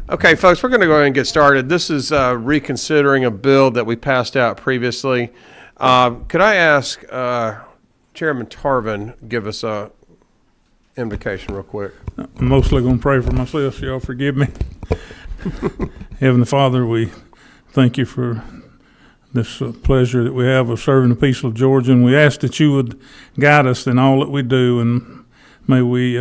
Okay, folks, we're going to go ahead and get started. This is reconsidering a bill that we passed out previously. Could I ask Chairman Tarvin give us a invocation real quick? I'm mostly going to pray for myself, so y'all forgive me. Heavenly Father, we thank you for this pleasure that we have of serving the people of Georgia, and we ask that you would guide us in all that we do, and may we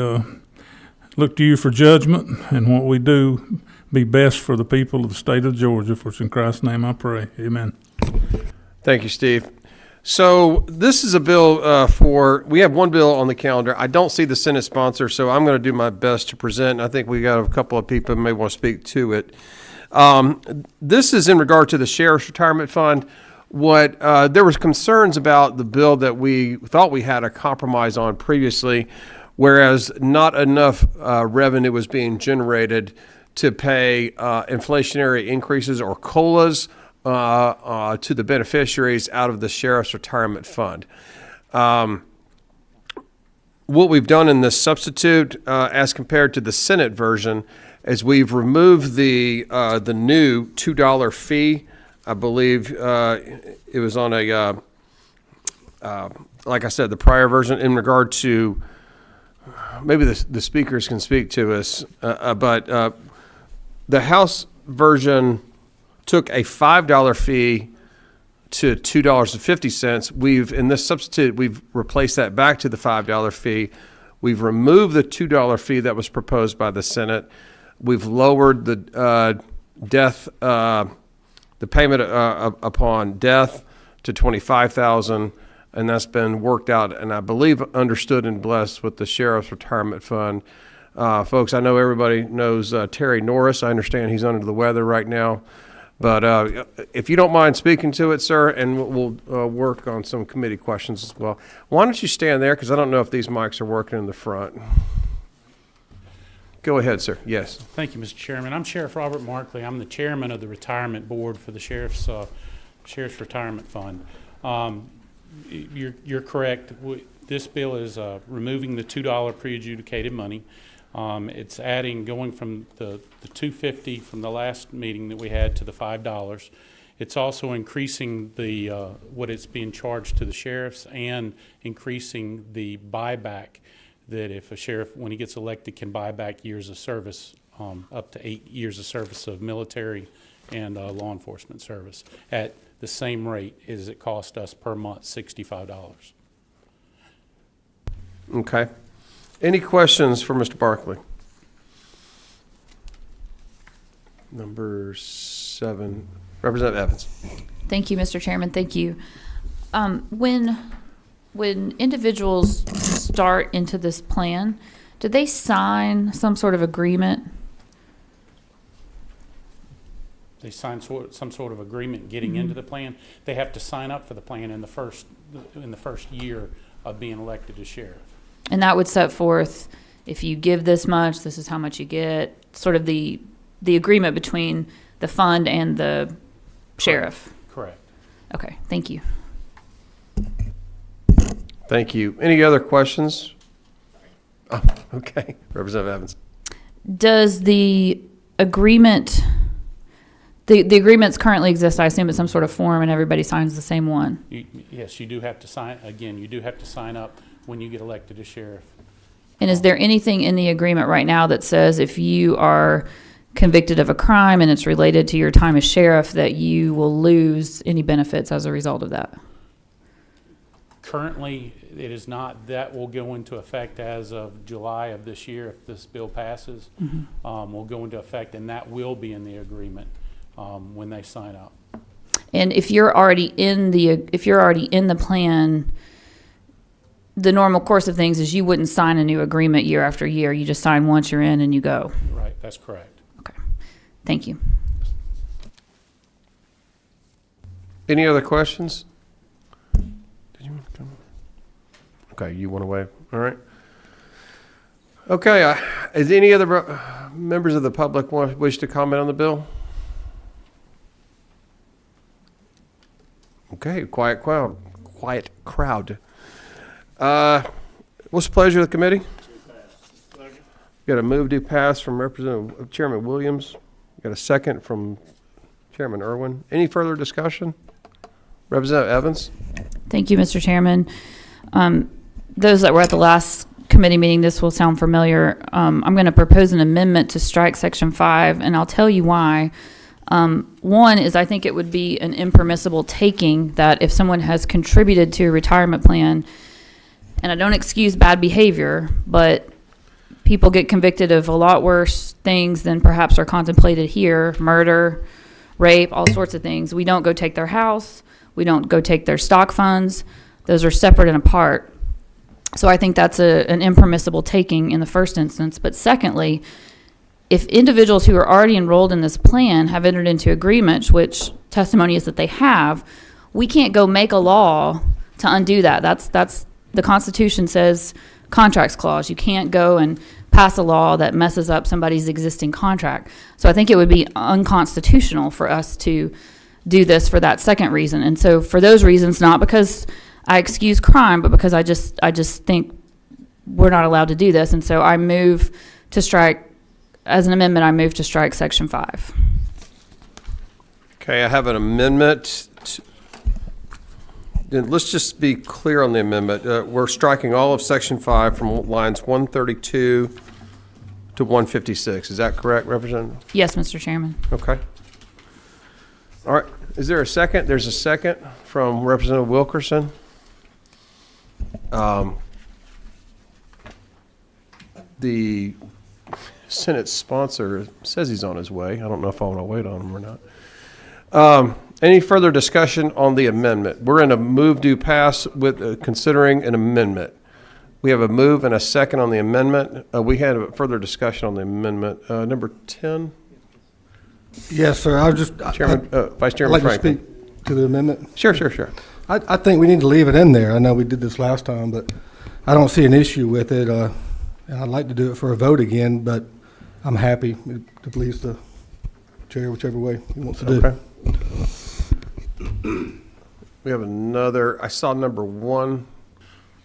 look to you for judgment, and what we do be best for the people of the state of Georgia. For it's in Christ's name I pray. Amen. Thank you, Steve. So this is a bill we have one bill on the calendar. I don't see the Senate sponsor, so I'm going to do my best to present. I think we got a couple of people who may want to speak to it. This is in regard to the Sheriff's Retirement Fund. There was concerns about the bill that we thought we had a compromise on previously, whereas not enough revenue was being generated to pay inflationary increases or COLAs to the beneficiaries out of the Sheriff's Retirement Fund. What we've done in this substitute, as compared to the Senate version, is we've removed the new $2 fee. I believe it was on a, like I said, the prior version in regard to, maybe the speakers can speak to us, but the House version took a $5 fee to $2.50. In this substitute, we've replaced that back to the $5 fee. We've removed the $2 fee that was proposed by the Senate. We've lowered the payment upon death to $25,000, and that's been worked out, and I believe understood and blessed with the Sheriff's Retirement Fund. Folks, I know everybody knows Terry Norris. I understand he's under the weather right now. But if you don't mind speaking to it, sir, and we'll work on some committee questions as well. Why don't you stand there, because I don't know if these mics are working in the front. Go ahead, sir. Yes. Thank you, Mr. Chairman. I'm Sheriff Robert Markley. I'm the chairman of the Retirement Board for the Sheriff's Retirement Fund. You're correct. This bill is removing the $2 pre-adjudicated money. It's going from the $2.50 from the last meeting that we had to the $5. It's also increasing the what it's being charged to the sheriffs, and increasing the buyback, that if a sheriff, when he gets elected, can buy back years of service, up to 8 years of service of military and law enforcement service, at the same rate as it cost us per month, $65. Okay. Any questions for Mr. Barkley? Number 7, Representative Evans. Thank you, Mr. Chairman. Thank you. When individuals start into this plan, do they sign some sort of agreement? They sign some sort of agreement getting into the plan. They have to sign up for the plan in the first year of being elected as sheriff. And that would set forth, if you give this much, this is how much you get, sort of the agreement between the fund and the sheriff. Correct. Okay, thank you. Thank you. Any other questions? Oh, okay. Representative Evans. Does the agreement, the agreements currently exist, I assume it's some sort of form and everybody signs the same one? Yes, you do have to sign, again, you do have to sign up when you get elected as sheriff. And is there anything in the agreement right now that says if you are convicted of a crime and it's related to your time as sheriff, that you will lose any benefits as a result of that? Currently, it is not. That will go into effect as of July of this year if this bill passes. Will go into effect, and that will be in the agreement when they sign up. And if you're already in the plan, the normal course of things is you wouldn't sign a new agreement year after year. You just sign once you're in and you go. Right, that's correct. Okay, thank you. Any other questions? Okay, you want to waive? All right. Okay, is any other members of the public wish to comment on the bill? Okay, quiet crowd. What's the pleasure of the committee? Got a move to pass from Chairman Williams. Got a second from Chairman Irwin. Any further discussion? Representative Evans? Thank you, Mr. Chairman. Those that were at the last committee meeting, this will sound familiar. I'm going to propose an amendment to strike Section 5, and I'll tell you why. One is I think it would be an impermissible taking that if someone has contributed to a retirement plan, and I don't excuse bad behavior, but people get convicted of a lot worse things than perhaps are contemplated here, murder, rape, all sorts of things. We don't go take their house. We don't go take their stock funds. Those are separate and apart. So I think that's an impermissible taking in the first instance. But secondly, if individuals who are already enrolled in this plan have entered into agreements, which testimony is that they have, we can't go make a law to undo that. That's the Constitution says contracts clause. You can't go and pass a law that messes up somebody's existing contract. So I think it would be unconstitutional for us to do this for that second reason. And so for those reasons, not because I excuse crime, but because I just think we're not allowed to do this. And so I move to strike, as an amendment, I move to strike Section 5. Okay, I have an amendment. Let's just be clear on the amendment. We're striking all of Section 5 from lines 132 to 156. Is that correct, Representative? Yes, Mr. Chairman. Okay. All right. Is there a second? There's a second from Representative Wilkerson. The Senate sponsor says he's on his way. I don't know if I want to wait on him or not. Any further discussion on the amendment? We're in a move to pass with considering an amendment. We have a move and a second on the amendment. We had a further discussion on the amendment. Number 10. Yes, sir. I was just Chairman, Vice I'd Chairman like to Franklin. speak to the amendment. Sure. I think we need to leave it in there. I know we did this last time, but I don't see an issue with it. And I'd like to do it for a vote again, but I'm happy to please the chair whichever way he wants to do. Okay. We have another, I saw number 1.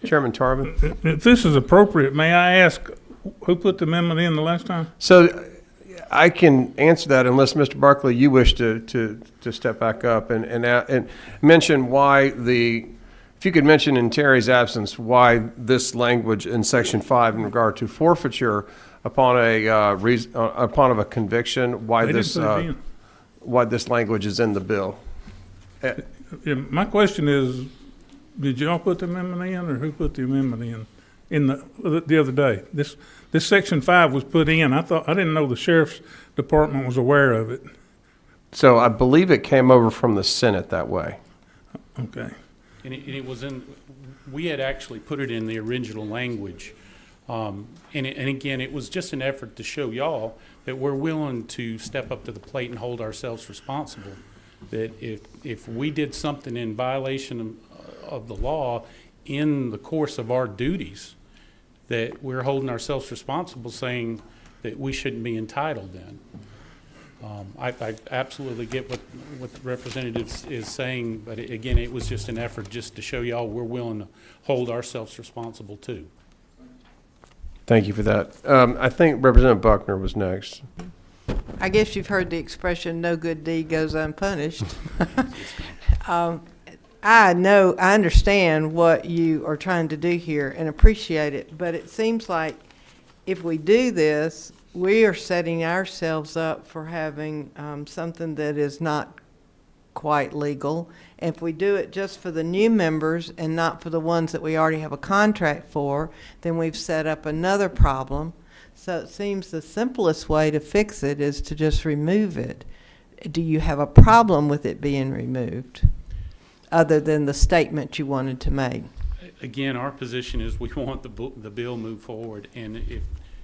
Chairman Tarvin. If this is appropriate, may I ask who put the amendment in the last time? So I can answer that unless, Mr. Barkley, you wish to step back up and mention why if you could mention in Terry's absence, why this language in Section 5 in regard to forfeiture upon a conviction, why They didn't put it in. why this language is in the bill. Yeah, my question is, did y'all put the amendment in, or who put the amendment in the other day? This Section 5 was put in. I didn't know the sheriff's department was aware of it. So I believe it came over from the Senate that way. Okay. And it was we had actually put it in the original language. And again, it was just an effort to show y'all that we're willing to step up to the plate and hold ourselves responsible. That if we did something in violation of the law in the course of our duties, that we're holding ourselves responsible, saying that we shouldn't be entitled then. I absolutely get what the representative is saying, but again, it was just an effort just to show y'all we're willing to hold ourselves responsible too. Thank you for that. I think Representative Buckner was next. I guess you've heard the expression, no good deed goes unpunished. I understand what you are trying to do here and appreciate it, but it seems like if we do this, we are setting ourselves up for having something that is not quite legal. And if we do it just for the new members and not for the ones that we already have a contract for, then we've set up another problem. So it seems the simplest way to fix it is to just remove it. Do you have a problem with it being removed, other than the statement you wanted to make? Again, our position is we want the bill moved forward, and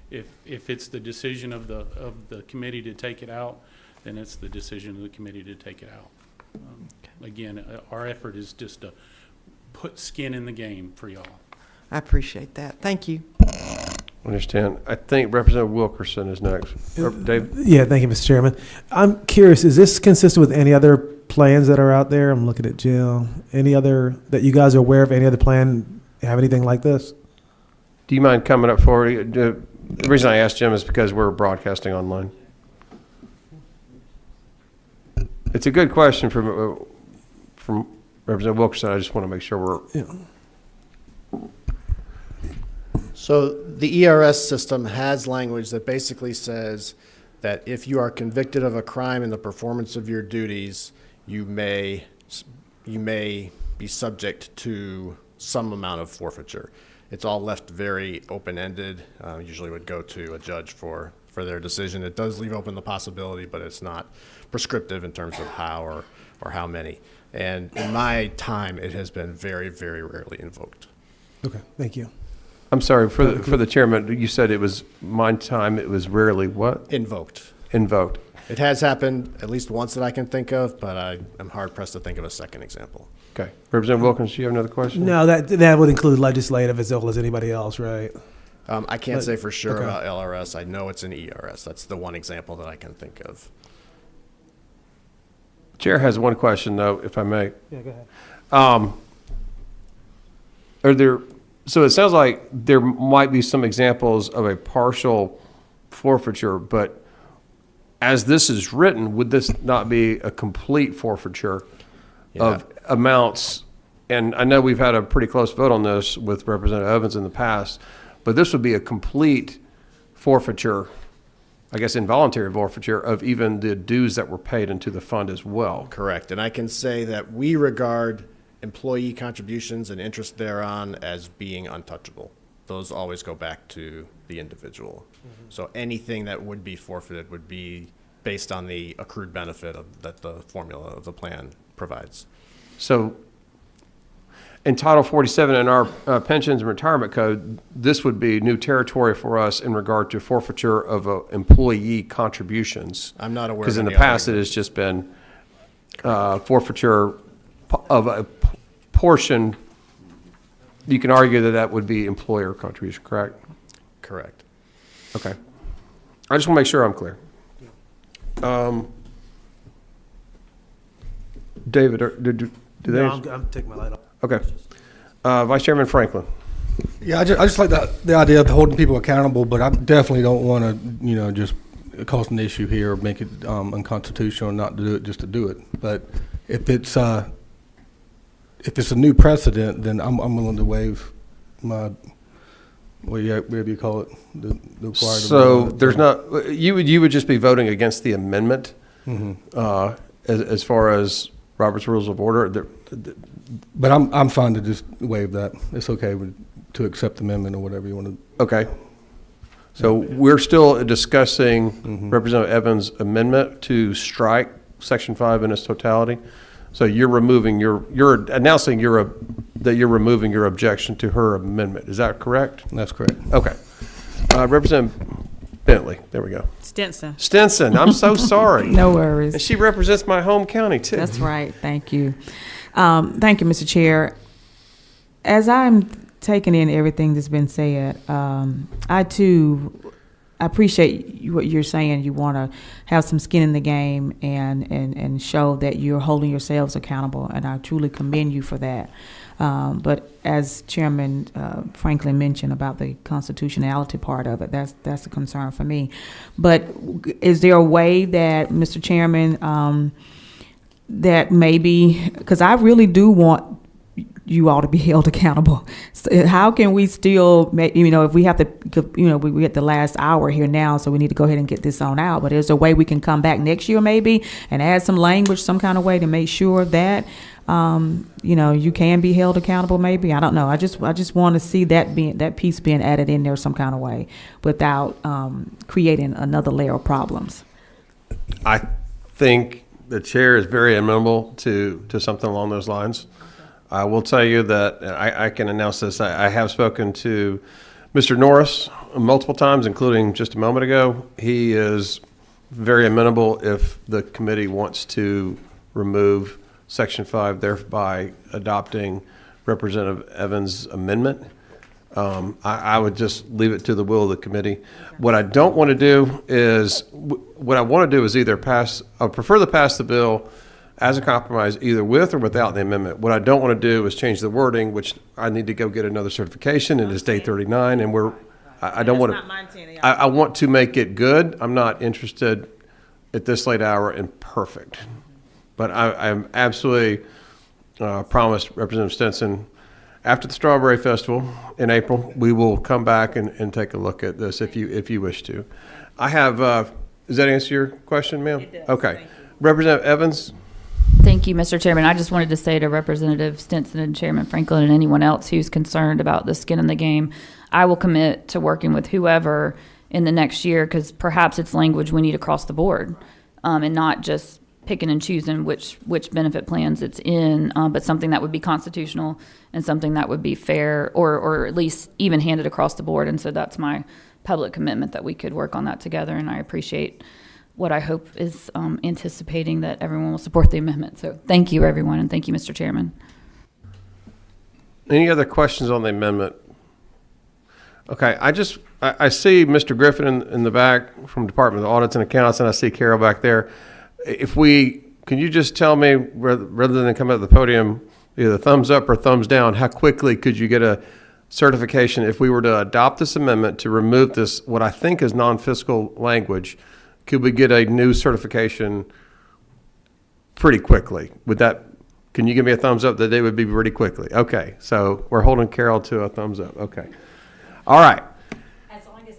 if it's the decision of the committee to take it out, then it's the decision of the committee to take it out. Again, our effort is just to put skin in the game for y'all. I appreciate that. Thank you. Understand. I think Representative Wilkerson is next. Dave? Yeah, thank you, Mr. Chairman. I'm curious, is this consistent with any other plans that are out there? I'm looking at Jill. Any other that you guys are aware of, any other plan have anything like this? Do you mind coming up forward? The reason I asked Jim is because we're broadcasting online. It's a good question from Representative Wilkerson. I just want to make sure we're, So the ERS system has language that basically says that if you are convicted of a crime in the performance of your duties, you may be subject to some amount of forfeiture. It's all left very open-ended. Usually would go to a judge for their decision. It does leave open the possibility, but it's not prescriptive in terms of how or how many. And in my time, it has been very, very rarely invoked. Okay, thank you. I'm sorry, for the chairman, you said it was my time, it was rarely what? Invoked. Invoked. It has happened at least once that I can think of, but I'm hard-pressed to think of a second example. Okay. Representative Wilkins, do you have another question? No, that would include legislative as well as anybody else, right? I can't say for sure okay. about LRS. I know it's an ERS. That's the one example that I can think of. Chair has one question, though, if I may. Yeah, go ahead. So it sounds like there might be some examples of a partial forfeiture, but as this is written, would this not be a complete forfeiture of amounts? And I know we've had a pretty close vote on this with Representative Evans in the past, but this would be a complete forfeiture, I guess involuntary forfeiture, of even the dues that were paid into the fund as well. Correct. And I can say that we regard employee contributions and interest thereon as being untouchable. Those always go back to the individual. Mm-hmm. So anything that would be forfeited would be based on the accrued benefit that the formula of the plan provides. So in Title 47 in our pensions and retirement code, this would be new territory for us in regard to forfeiture of employee contributions. I'm not aware because of in the any other past it has just been forfeiture of a portion. You can argue that that would be employer contribution, correct? Correct. Okay. I just want to make sure I'm clear. David, do they? No, I'm taking my light off. Okay. Vice Chairman Franklin. Yeah, I just like the idea of holding people accountable, but I definitely don't want to, just cause an issue here or make it unconstitutional and not do it just to do it. But if it's a new precedent, then I'm willing to waive my, whatever you call it, the required. So amendment. there's not, you would just be voting against the amendment as far as Robert's Rules of Order? But I'm fine to just waive that. It's okay to accept the amendment or whatever you want to. Okay. So we're still discussing Representative Evans' amendment to strike Section 5 in its totality. So you're removing you're announcing that you're removing your objection to her amendment. Is that correct? That's correct. Okay. Representative Bentley. There we go. Stinson. I'm so sorry. No And worries. she represents my home county too. That's right. Thank you. Thank you, Mr. Chair. As I'm taking in everything that's been said, I too appreciate what you're saying. You want to have some skin in the game and show that you're holding yourselves accountable, and I truly commend you for that. But as Chairman Franklin mentioned about the constitutionality part of it, that's a concern for me. But is there a way that, Mr. Chairman, that maybe, because I really do want you all to be held accountable. So how can we still make, if we have to, we at the last hour here now, so we need to go ahead and get this on out. But is there a way we can come back next year maybe and add some language, some kind of way to make sure that, you can be held accountable maybe? I don't know. I just want to see that piece being added in there some kind of way without creating another layer of problems. I think the chair is very amenable to something along those lines. I will tell you that I can announce this. I have spoken to Mr. Norris multiple times, including just a moment ago. He is very amenable if the committee wants to remove Section 5, thereby adopting Representative Evans' amendment. I would just leave it to the will of the committee. What I don't want to do is, either pass, I would prefer to pass the bill as a compromise, either with or without the amendment. What I don't want to do is change the wording, which I need to go get another certification, and it's day 39, and I don't want to, I want to make it good. I'm not interested at this late hour in perfect. But I'm absolutely promised Representative Stinson, after the Strawberry Festival in April, we will come back and take a look at this if you wish to. I have, does that answer your question, ma'am? It does. Okay. Thank you. Representative Evans? Thank you, Mr. Chairman. I just wanted to say to Representative Stinson and Chairman Franklin and anyone else who's concerned about the skin in the game, I will commit to working with whoever in the next year, because perhaps it's language we need across the board, and not just picking and choosing which benefit plans it's in, but something that would be constitutional and something that would be fair, or at least even-handed across the board. And so that's my public commitment, that we could work on that together, and I appreciate what I hope is anticipating that everyone will support the amendment. So thank you, everyone, and thank you, Mr. Chairman. Any other questions on the amendment? Okay, I see Mr. Griffin in the back from Department of Audits and Accounts, and I see Carol back there. Can you just tell me, rather than come at the podium, either thumbs up or thumbs down, how quickly could you get a certification if we were to adopt this amendment to remove this, what I think is non-fiscal language? Could we get a new certification pretty quickly? Can you give me a thumbs up that it would be pretty quickly? Okay, so we're holding Carol to a thumbs up. Okay. All right. As long as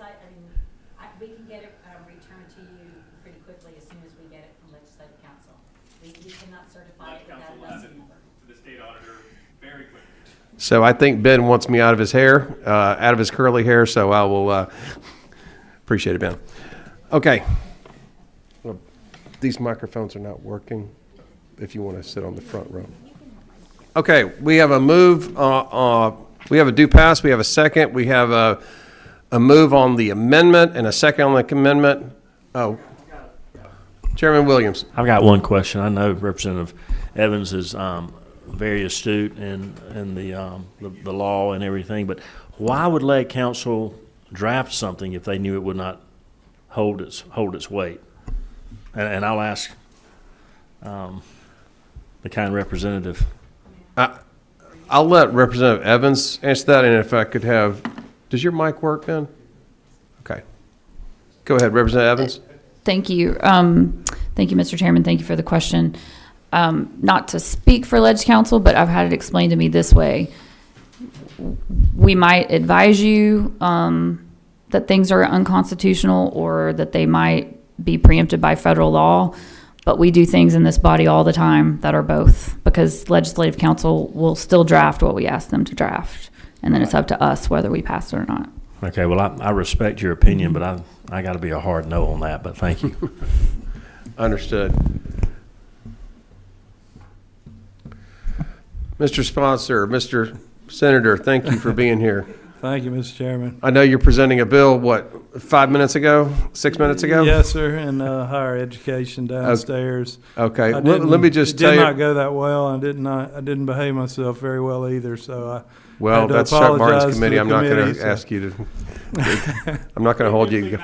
we can get it returned to you pretty quickly as soon as we get it from Legislative Council. We cannot certify it without a lesson number. To the state auditor very quickly. So I think Ben wants me out of his hair, out of his curly hair, so I will appreciate it, Ben. Okay. Well, these microphones are not working if you want to sit on the front row. Okay, we have a move, we have a do pass, we have a second, we have a move on the amendment and a second on the amendment. Oh, Chairman Williams. I've got one question. I know Representative Evans is very astute in the law and everything, but why would Lead Council draft something if they knew it would not hold its weight? And I'll ask the kind representative. I'll let Representative Evans answer that, and if I could have, does your mic work, Ben? Okay. Go ahead, Representative Evans. Thank you. Thank you, Mr. Chairman. Thank you for the question. Not to speak for Ledge Council, but I've had it explained to me this way. We might advise you that things are unconstitutional or that they might be preempted by federal law, but we do things in this body all the time that are both, because Legislative Council will still draft what we ask them to draft, and then it's up to us whether we pass it or not. Okay, well, I respect your opinion, but I got to be a hard no on that, but thank you. Understood. Mr. Sponsor, Mr. Senator, thank you for being here. Thank you, Mr. Chairman. I know you're presenting a bill, 5 minutes ago, 6 minutes ago? Yes, sir, in higher education downstairs. Okay, let me just tell It you. did not go that well. I didn't behave myself very well either, so I Well, had to that's Chuck apologize Martin's to committee. the I'm not going committee, to so- ask you to, I'm not going to hold you.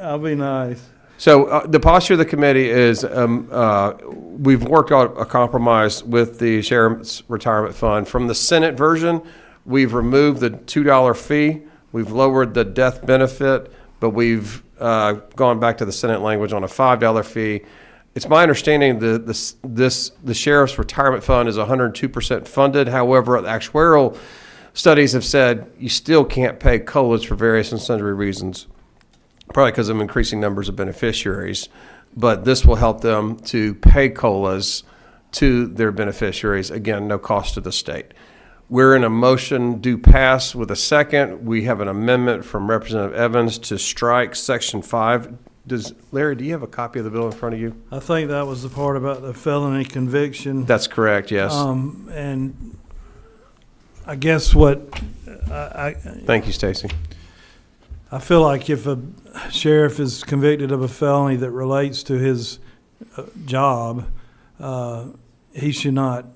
I'll be nice. So the posture of the committee is we've worked out a compromise with the Sheriff's Retirement Fund. From the Senate version, we've removed the $2 fee. We've lowered the death benefit, but we've gone back to the Senate language on a $5 fee. It's my understanding that the Sheriff's Retirement Fund is 102% funded. However, the actuarial studies have said you still can't pay COLAs for various and sundry reasons, probably because of increasing numbers of beneficiaries. But this will help them to pay COLAs to their beneficiaries. Again, no cost to the state. We're in a motion do pass with a second. We have an amendment from Representative Evans to strike Section 5. Larry, do you have a copy of the bill in front of you? I think that was the part about the felony conviction. That's correct, yes. And I guess what Thank you, Stacy. I feel like if a sheriff is convicted of a felony that relates to his job, he should not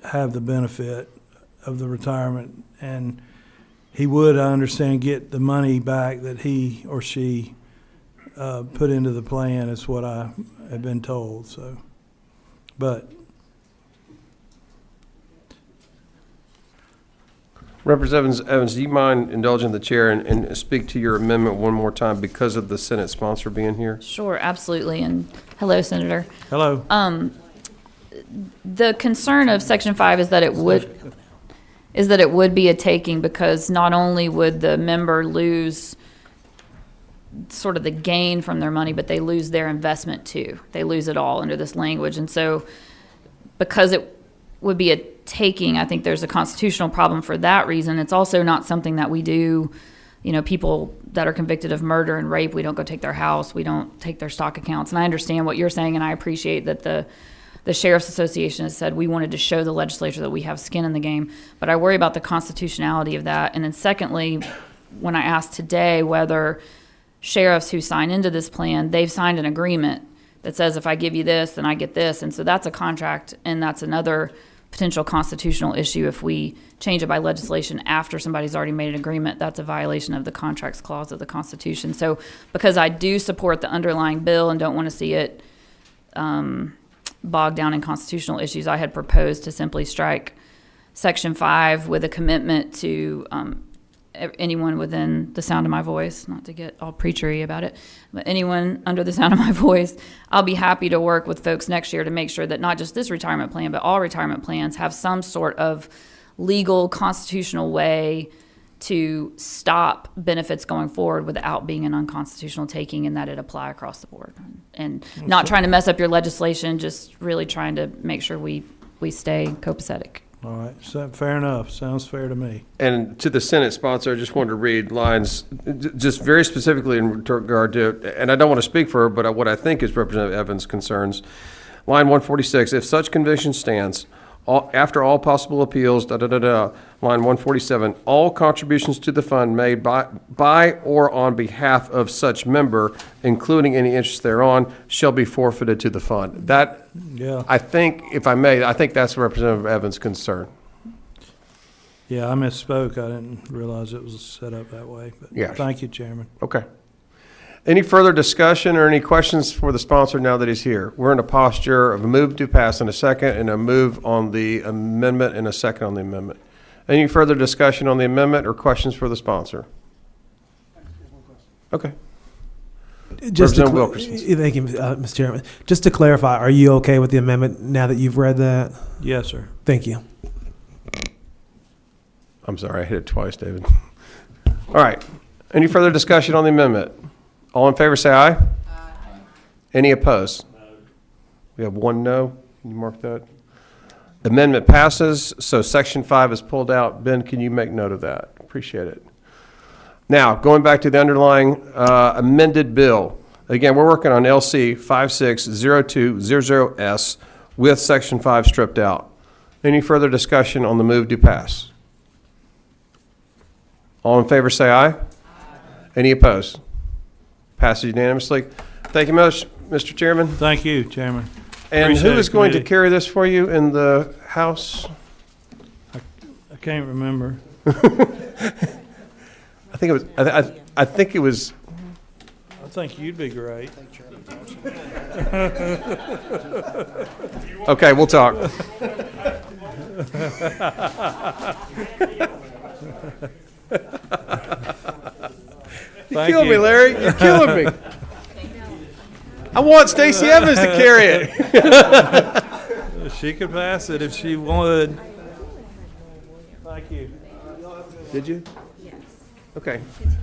have the benefit of the retirement, and he would, I understand, get the money back that he or she put into the plan, is what I have been told. So, but Representative Evans, do you mind indulging the chair and speak to your amendment one more time because of the Senate sponsor being here? Sure, absolutely. And hello, Senator. hello. the concern of Section 5 is that it would be a taking, because not only would the member lose sort of the gain from their money, but they lose their investment too. They lose it all under this language. And so because it would be a taking, I think there's a constitutional problem for that reason. It's also not something that we do. You know, people that are convicted of murder and rape, we don't go take their house, we don't take their stock accounts. And I understand what you're saying, and I appreciate that the Sheriff's Association has said we wanted to show the legislature that we have skin in the game, but I worry about the constitutionality of that. And then secondly, when I asked today whether sheriffs who sign into this plan, they've signed an agreement that says if I give you this, then I get this. And so that's a contract, and that's another potential constitutional issue. If we change it by legislation after somebody's already made an agreement, that's a violation of the contracts clause of the Constitution. So because I do support the underlying bill and don't want to see it bogged down in constitutional issues, I had proposed to simply strike Section 5 with a commitment to anyone within the sound of my voice, not to get all preachery about it, but anyone under the sound of my voice, I'll be happy to work with folks next year to make sure that not just this retirement plan, but all retirement plans have some sort of legal, constitutional way to stop benefits going forward without being an unconstitutional taking, and that it apply across the board. And not trying to mess up your legislation, just really trying to make sure we stay copacetic. All right, so, fair enough. Sounds fair to me. And to the Senate sponsor, I just wanted to read lines just very specifically in regard to, and I don't want to speak for her, but what I think is Representative Evans' concerns. Line 146, if such conviction stands, after all possible appeals, line 147, all contributions to the fund made by or on behalf of such member, including any interest thereon, shall be forfeited to the fund. That, Yeah. I think, if I may, I think that's Representative Evans' concern. Yeah, I misspoke. I didn't realize it was set up that way. But Yeah. Thank you, Chairman. Okay. Any further discussion or any questions for the sponsor now that he's here? We're in a posture of a move to pass in a second and a move on the amendment and a second on the amendment. Any further discussion on the amendment or questions for the sponsor? Okay. Just to Representative Wilkerson. Thank you, Mr. Chairman. Just to clarify, are you okay with the amendment now that you've read that? Yes, sir. Thank you. I'm sorry, I hit it twice, David. All right. Any further discussion on the amendment? All in favor, say aye. Aye. Any opposed? No. We have one no. Can you mark that? Amendment passes, so Section 5 is pulled out. Ben, can you make note of that? Appreciate it. Now, going back to the underlying amended bill. Again, we're working on LC 560200S with Section 5 stripped out. Any further discussion on the move to pass? All in favor, say aye. Aye. Any opposed? Passes unanimously. Thank you much, Mr. Chairman. Thank you, Chairman. And Appreciate who is it, going to committee. carry this for you in the House? I can't remember. I think it was. I think it was. I think you'd be great. Okay, we'll talk. You Thank killed me, you. Larry. You're killing me. I want Stacey Evans to carry it. She could pass it if she would. Thank you. Did you? Yes. Okay. It's